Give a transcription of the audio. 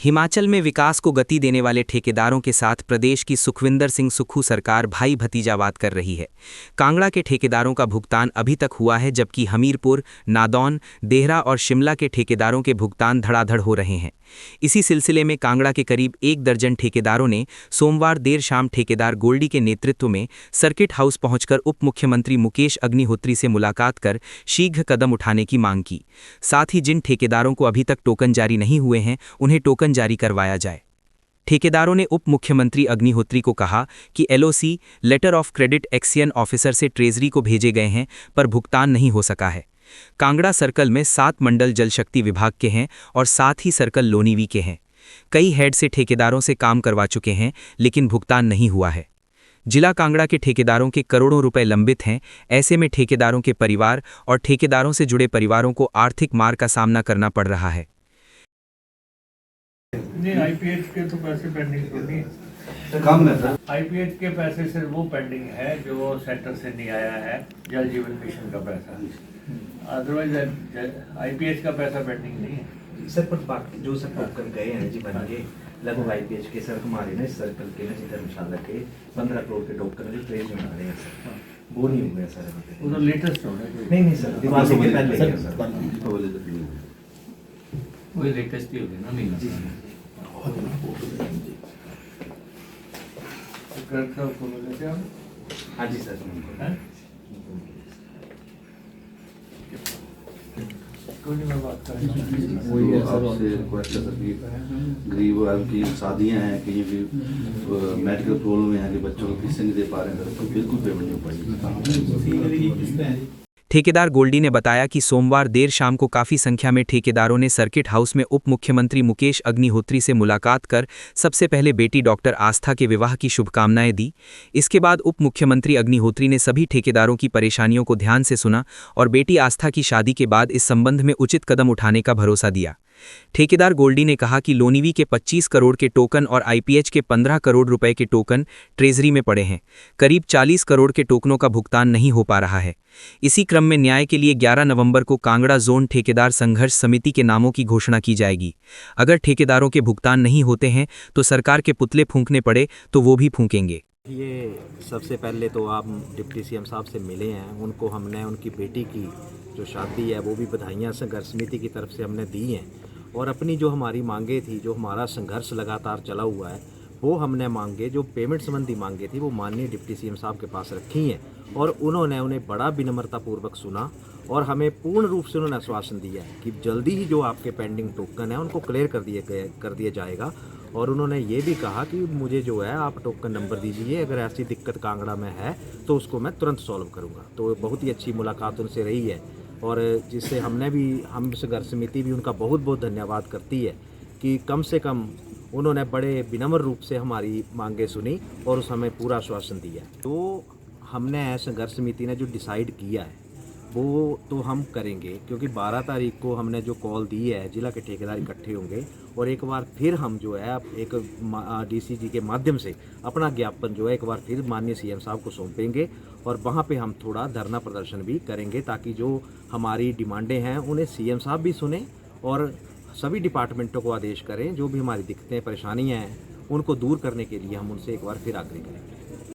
हिमाचल में विकास को गति देने वाले ठेकेदारों के साथ प्रदेश की सुखविंदर सिंह सुक्खू सरकार भाई भतीजावाद कर रही है। कांगड़ा के ठेकेदारों का भुगतान अभी तक हुआ है, जबकि हमीरपुर, नादौन, देहरा और शिमला के ठेकेदारों के भुगतान धड़ाधड़ हो रहे हैं। इसी सिलसिले में कांगड़ा के करीब 1 दर्जन ठेकेदारों ने सोमवार देर शाम ठेकेदार गोल्डी के नेतृत्व में सर्किट हाउस पहुंचकर उप मुख्यमंत्री मुकेश अग्निहोत्री से मुलाकात कर शीघ्र कदम उठाने की मांग की। साथ ही जिन ठेकेदारों को अभी तक टोकन जारी नहीं हुए हैं, उन्हें टोकन जारी करवाया जाए। ठेकेदारों ने उप मुख्यमंत्री अग्निहोत्री को कहा कि LOC, letter of credit XEN officer से ट्रेजरी को भेजे गए हैं, पर भुगतान नहीं हो सका है। कांगड़ा सर्कल में 7 मंडल जल शक्ति विभाग के हैं और 7 ही सर्कल लोनीवी के हैं। कई हेड से ठेकेदारों से काम करवा चुके हैं, लेकिन भुगतान नहीं हुआ है। जिला कांगड़ा के ठेकेदारों के करोड़ों रुपए लंबित हैं। ऐसे में ठेकेदारों के परिवार और ठेकेदारों से जुड़े परिवारों को आर्थिक मार का सामना करना पड़ रहा है। नहीं, आईपीएच के तो पैसे पेंडिंग तो नहीं कम है सर। आईपीएच के पैसे सिर्फ वो पेंडिंग है जो सेंटर से नहीं आया है, जल जीवन मिशन का पैसा। अदरवाइज आईपीएच का पैसा पेंडिंग नहीं है सर। पर बाकी जो सर टोकन गए हैं जी बन के लगभग आईपीएच के सर हमारे ना इस सर्कल के ना धर्मशाला के 15 करोड़ के टोकन जो ट्रेज बना रहे हैं सर, वो नहीं हुए सर। वो तो लेटेस्ट हो गया। नहीं सर, दिवाली के पहले है सर। वही लेटेस्ट ही हो गया ना। नहीं जी हाँ जी सर। मैं बात कर रहा वही आपसे रिक्वेस्ट है सर कि गरीब आदमी की शादियाँ हैं, कहीं भी मेडिकल प्रॉब्लम है कि बच्चों को फीसें नहीं दे पा रहे हैं सर, तो बिल्कुल पेमेंट नहीं हो पाएगी। ठेकेदार गोल्डी ने बताया कि सोमवार देर शाम को काफ़ी संख्या में ठेकेदारों ने सर्किट हाउस में उप मुख्यमंत्री मुकेश अग्निहोत्री से मुलाकात कर सबसे पहले बेटी डॉक्टर आस्था के विवाह की शुभकामनाएं दी। इसके बाद उप मुख्यमंत्री अग्निहोत्री ने सभी ठेकेदारों की परेशानियों को ध्यान से सुना और बेटी आस्था की शादी के बाद इस संबंध में उचित कदम उठाने का भरोसा दिया। ठेकेदार गोल्डी ने कहा कि लोनीवी के 25 करोड़ के टोकन और आईपीएच के 15 करोड़ रुपए के टोकन ट्रेजरी में पड़े हैं। करीब 40 करोड़ के टोकनों का भुगतान नहीं हो पा रहा है। इसी क्रम में न्याय के लिए 11 नवंबर को कांगड़ा जोन ठेकेदार संघर्ष समिति के नामों की घोषणा की जाएगी। अगर ठेकेदारों के भुगतान नहीं होते हैं तो सरकार के पुतले फूंकने पड़े तो वो भी फूंकेंगे। ये सबसे पहले तो आप डिप्टी सीएम साहब से मिले हैं, उनको हमने उनकी बेटी की जो शादी है वो भी बधाइयाँ संघर्ष समिति की तरफ से हमने दी हैं, और अपनी जो हमारी मांगे थी, जो हमारा संघर्ष लगातार चला हुआ है, वो हमने मांगे, जो पेमेंट संबंधी मांगे थी, वो माननीय डिप्टी सीएम साहब के पास रखी हैं और उन्होंने उन्हें बड़ा विनम्रतापूर्वक सुना और हमें पूर्ण रूप से उन्होंने आश्वासन दिया है कि जल्दी ही जो आपके पेंडिंग टोकन है उनको क्लियर कर दिया जाएगा। और उन्होंने ये भी कहा कि मुझे जो है आप टोकन नंबर दीजिए, अगर ऐसी दिक्कत कांगड़ा में है तो उसको मैं तुरंत सॉल्व करूँगा। तो बहुत ही अच्छी मुलाकात उनसे रही है और जिससे हम संघर्ष समिति भी उनका बहुत बहुत धन्यवाद करती है कि कम से कम उन्होंने बड़े विनम्र रूप से हमारी मांगे सुनी और उस हमें पूरा आश्वासन दिया। तो हमने संघर्ष समिति ने जो डिसाइड किया है वो तो हम करेंगे, क्योंकि 12 तारीख को हमने जो कॉल दी है जिला के ठेकेदार इकट्ठे होंगे और एक बार फिर हम जो है एक डीसीजी के माध्यम से अपना ज्ञापन जो है एक बार फिर माननीय सीएम साहब को सौंपेंगे और वहाँ पे हम थोड़ा धरना प्रदर्शन भी करेंगे ताकि जो हमारी डिमांडें हैं उन्हें सीएम साहब भी सुने और सभी डिपार्टमेंटों को आदेश करें, जो भी हमारी दिक्कतें परेशानियाँ हैं उनको दूर करने के लिए हम उनसे एक बार फिर आग्रह करेंगे।